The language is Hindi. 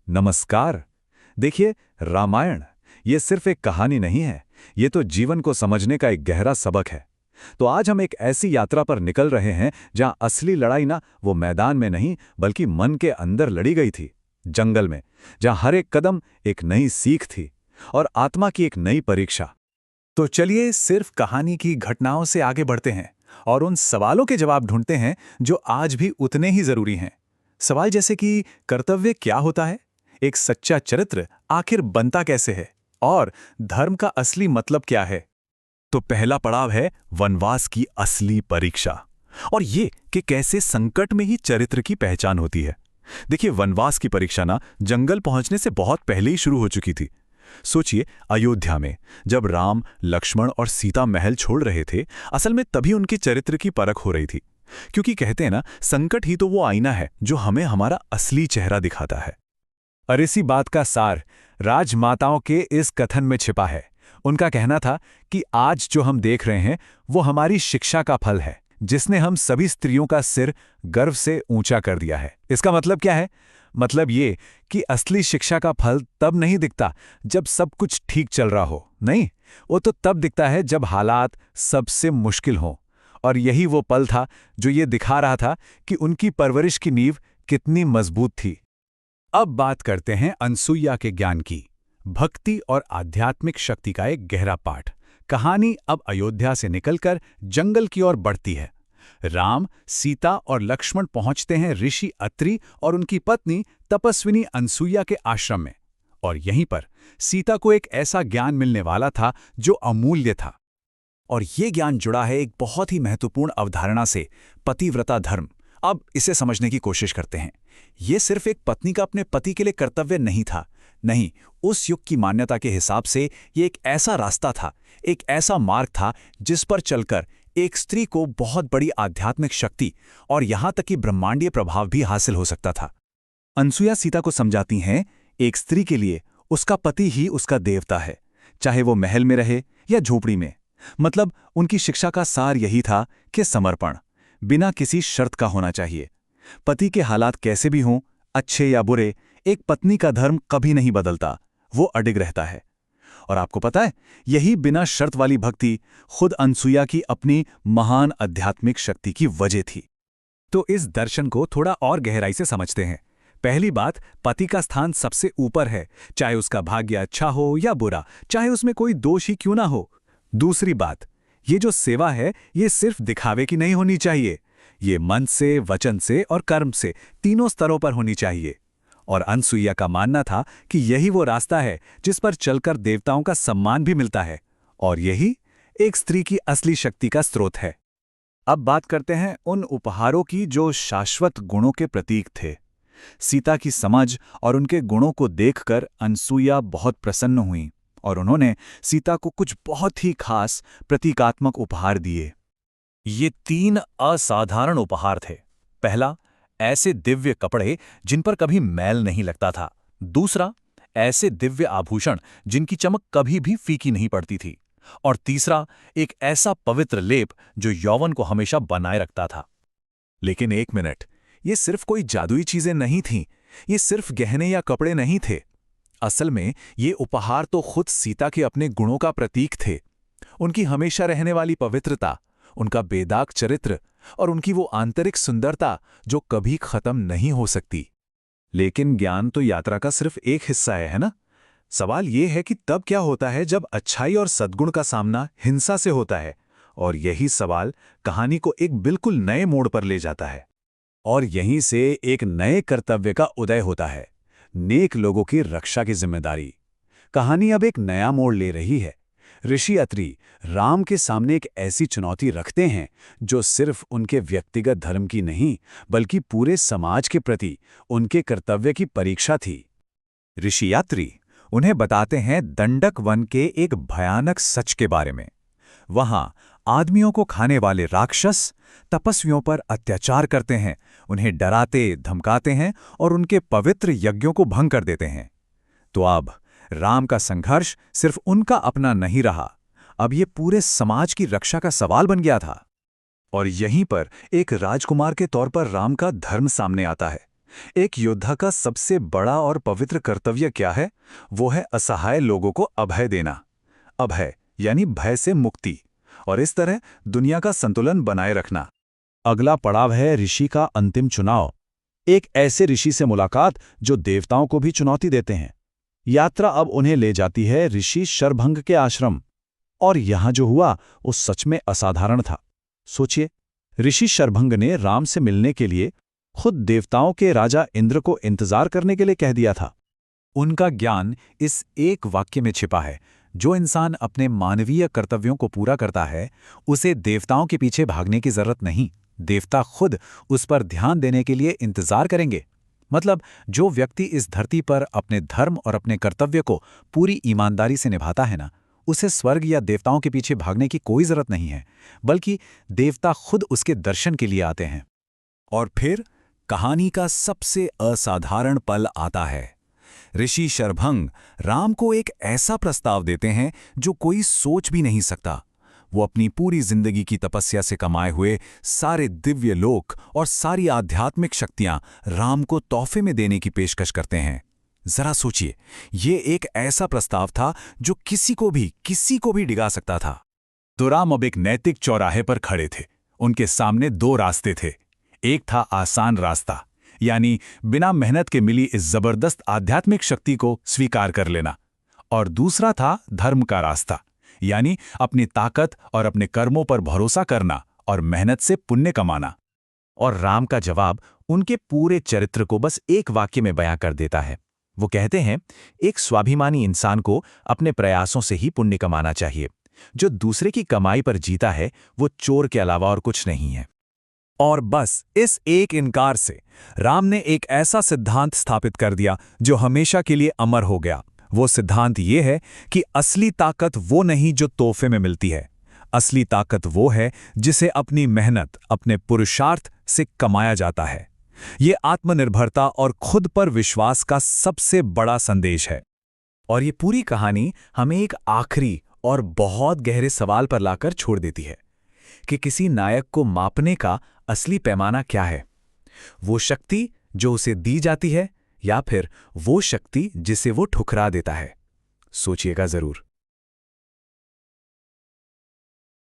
नमस्कार। देखिए, रामायण ये सिर्फ एक कहानी नहीं है, ये तो जीवन को समझने का एक गहरा सबक है। तो आज हम एक ऐसी यात्रा पर निकल रहे हैं जहां असली लड़ाई ना वो मैदान में नहीं बल्कि मन के अंदर लड़ी गई थी, जंगल में, जहां हर एक कदम एक नई सीख थी और आत्मा की एक नई परीक्षा। तो चलिए सिर्फ कहानी की घटनाओं से आगे बढ़ते हैं और उन सवालों के जवाब ढूंढते हैं जो आज भी उतने ही जरूरी हैं। सवाल जैसे कि कर्तव्य क्या होता है, एक सच्चा चरित्र आखिर बनता कैसे है, और धर्म का असली मतलब क्या है। तो पहला पड़ाव है वनवास की असली परीक्षा, और ये कि कैसे संकट में ही चरित्र की पहचान होती है। देखिए, वनवास की परीक्षा ना जंगल पहुंचने से बहुत पहले ही शुरू हो चुकी थी। सोचिए, अयोध्या में जब राम, लक्ष्मण और सीता महल छोड़ रहे थे, असल में तभी उनके चरित्र की परख हो रही थी। क्योंकि कहते हैं ना, संकट ही तो वो आईना है जो हमें हमारा असली चेहरा दिखाता है। और इसी बात का सार राजमाताओं के इस कथन में छिपा है। उनका कहना था कि आज जो हम देख रहे हैं वो हमारी शिक्षा का फल है, जिसने हम सभी स्त्रियों का सिर गर्व से ऊंचा कर दिया है। इसका मतलब क्या है? मतलब ये कि असली शिक्षा का फल तब नहीं दिखता जब सब कुछ ठीक चल रहा हो, नहीं, वो तो तब दिखता है जब हालात सबसे मुश्किल हों। और यही वो पल था जो ये दिखा रहा था कि उनकी परवरिश की नींव कितनी मजबूत थी। अब बात करते हैं अनसुईया के ज्ञान की। भक्ति और आध्यात्मिक शक्ति का एक गहरा पाठ। कहानी अब अयोध्या से निकलकर जंगल की ओर बढ़ती है। राम, सीता और लक्ष्मण पहुंचते हैं ऋषि अत्रि और उनकी पत्नी तपस्विनी अनसुईया के आश्रम में। और यहीं पर सीता को एक ऐसा ज्ञान मिलने वाला था जो अमूल्य था। और ये ज्ञान जुड़ा है एक बहुत ही महत्वपूर्ण अवधारणा से, पतिव्रता धर्म। अब इसे समझने की कोशिश करते हैं। ये सिर्फ एक पत्नी का अपने पति के लिए कर्तव्य नहीं था। नहीं, उस युग की मान्यता के हिसाब से ये एक ऐसा रास्ता था, एक ऐसा मार्ग था जिस पर चलकर एक स्त्री को बहुत बड़ी आध्यात्मिक शक्ति और यहां तक कि ब्रह्मांडीय प्रभाव भी हासिल हो सकता था। अनसुईया सीता को समझाती हैं, एक स्त्री के लिए उसका पति ही उसका देवता है, चाहे वो महल में रहे या झोपड़ी में। मतलब उनकी शिक्षा का सार यही था कि समर्पण बिना किसी शर्त का होना चाहिए। पति के हालात कैसे भी हों, अच्छे या बुरे, एक पत्नी का धर्म कभी नहीं बदलता, वो अडिग रहता है। और आपको पता है, यही बिना शर्त वाली भक्ति खुद अनसुईया की अपनी महान आध्यात्मिक शक्ति की वजह थी। तो इस दर्शन को थोड़ा और गहराई से समझते हैं। पहली बात, पति का स्थान सबसे ऊपर है, चाहे उसका भाग्य अच्छा हो या बुरा, चाहे उसमें कोई दोष ही क्यों ना हो। दूसरी बात, ये जो सेवा है ये सिर्फ दिखावे की नहीं होनी चाहिए, ये मन से, वचन से और कर्म से, तीनों स्तरों पर होनी चाहिए। और अनसुईया का मानना था कि यही वो रास्ता है जिस पर चलकर देवताओं का सम्मान भी मिलता है, और यही एक स्त्री की असली शक्ति का स्रोत है। अब बात करते हैं उन उपहारों की जो शाश्वत गुणों के प्रतीक थे। सीता की समझ और उनके गुणों को देखकर अनसुईया बहुत प्रसन्न हुई और उन्होंने सीता को कुछ बहुत ही खास प्रतीकात्मक उपहार दिए। ये 3 असाधारण उपहार थे। पहला, ऐसे दिव्य कपड़े जिन पर कभी मैल नहीं लगता था। दूसरा, ऐसे दिव्य आभूषण जिनकी चमक कभी भी फीकी नहीं पड़ती थी। और तीसरा, एक ऐसा पवित्र लेप जो यौवन को हमेशा बनाए रखता था। लेकिन एक मिनट, ये सिर्फ कोई जादुई चीजें नहीं थीं, ये सिर्फ गहने या कपड़े नहीं थे। असल में ये उपहार तो खुद सीता के अपने गुणों का प्रतीक थे। उनकी हमेशा रहने वाली पवित्रता, उनका बेदाग चरित्र और उनकी वो आंतरिक सुंदरता जो कभी खत्म नहीं हो सकती। लेकिन ज्ञान तो यात्रा का सिर्फ एक हिस्सा है ना? सवाल ये है कि तब क्या होता है जब अच्छाई और सद्गुण का सामना हिंसा से होता है? और यही सवाल कहानी को एक बिल्कुल नए मोड़ पर ले जाता है। और यहीं से एक नए कर्तव्य का उदय होता है, नेक लोगों की रक्षा की जिम्मेदारी। कहानी अब एक नया मोड़ ले रही है। ऋषि अत्रि राम के सामने एक ऐसी चुनौती रखते हैं जो सिर्फ उनके व्यक्तिगत धर्म की नहीं बल्कि पूरे समाज के प्रति उनके कर्तव्य की परीक्षा थी। ऋषि अत्रि उन्हें बताते हैं दंडक वन के एक भयानक सच के बारे में। वहां आदमियों को खाने वाले राक्षस तपस्वियों पर अत्याचार करते हैं, उन्हें डराते धमकाते हैं और उनके पवित्र यज्ञों को भंग कर देते हैं। तो अब राम का संघर्ष सिर्फ उनका अपना नहीं रहा, अब ये पूरे समाज की रक्षा का सवाल बन गया था। और यहीं पर एक राजकुमार के तौर पर राम का धर्म सामने आता है। एक योद्धा का सबसे बड़ा और पवित्र कर्तव्य क्या है? वो है असहाय लोगों को अभय देना। अभय यानी भय से मुक्ति, और इस तरह दुनिया का संतुलन बनाए रखना। अगला पड़ाव है ऋषि का अंतिम चुनाव। एक ऐसे ऋषि से मुलाकात जो देवताओं को भी चुनौती देते हैं। यात्रा अब उन्हें ले जाती है ऋषि शरभंग के आश्रम। और यहां जो हुआ वो सच में असाधारण था। सोचिए, ऋषि शरभंग ने राम से मिलने के लिए खुद देवताओं के राजा इंद्र को इंतजार करने के लिए कह दिया था। उनका ज्ञान इस एक वाक्य में छिपा है, जो इंसान अपने मानवीय कर्तव्यों को पूरा करता है उसे देवताओं के पीछे भागने की जरूरत नहीं, देवता खुद उस पर ध्यान देने के लिए इंतजार करेंगे। मतलब जो व्यक्ति इस धरती पर अपने धर्म और अपने कर्तव्य को पूरी ईमानदारी से निभाता है ना, उसे स्वर्ग या देवताओं के पीछे भागने की कोई जरूरत नहीं है, बल्कि देवता खुद उसके दर्शन के लिए आते हैं। और फिर कहानी का सबसे असाधारण पल आता है। ऋषि शरभंग राम को एक ऐसा प्रस्ताव देते हैं जो कोई सोच भी नहीं सकता। वो अपनी पूरी जिंदगी की तपस्या से कमाए हुए सारे दिव्य लोक और सारी आध्यात्मिक शक्तियां राम को तोहफे में देने की पेशकश करते हैं। जरा सोचिए, ये एक ऐसा प्रस्ताव था जो किसी को भी डिगा सकता था। तो राम अब एक नैतिक चौराहे पर खड़े थे। उनके सामने दो रास्ते थे। एक था आसान रास्ता, यानी बिना मेहनत के मिली इस जबरदस्त आध्यात्मिक शक्ति को स्वीकार कर लेना, और दूसरा था धर्म का रास्ता, यानी अपनी ताकत और अपने कर्मों पर भरोसा करना और मेहनत से पुण्य कमाना। और राम का जवाब उनके पूरे चरित्र को बस एक वाक्य में बयां कर देता है। वो कहते हैं, एक स्वाभिमानी इंसान को अपने प्रयासों से ही पुण्य कमाना चाहिए। जो दूसरे की कमाई पर जीता है वो चोर के अलावा और कुछ नहीं है। और बस इस एक इनकार से राम ने एक ऐसा सिद्धांत स्थापित कर दिया जो हमेशा के लिए अमर हो गया। वो सिद्धांत ये है कि असली ताकत वो नहीं जो तोहफे में मिलती है। असली ताकत वो है जिसे अपनी मेहनत, अपने पुरुषार्थ से कमाया जाता है। ये आत्मनिर्भरता और खुद पर विश्वास का सबसे बड़ा संदेश है। और ये पूरी कहानी हमें एक आखिरी और बहुत गहरे सवाल पर लाकर छोड़ देती है कि किसी नायक को मापने का असली पैमाना क्या है? वो शक्ति जो उसे दी जाती है, या फिर वो शक्ति जिसे वो ठुकरा देता है? सोचिएगा जरूर।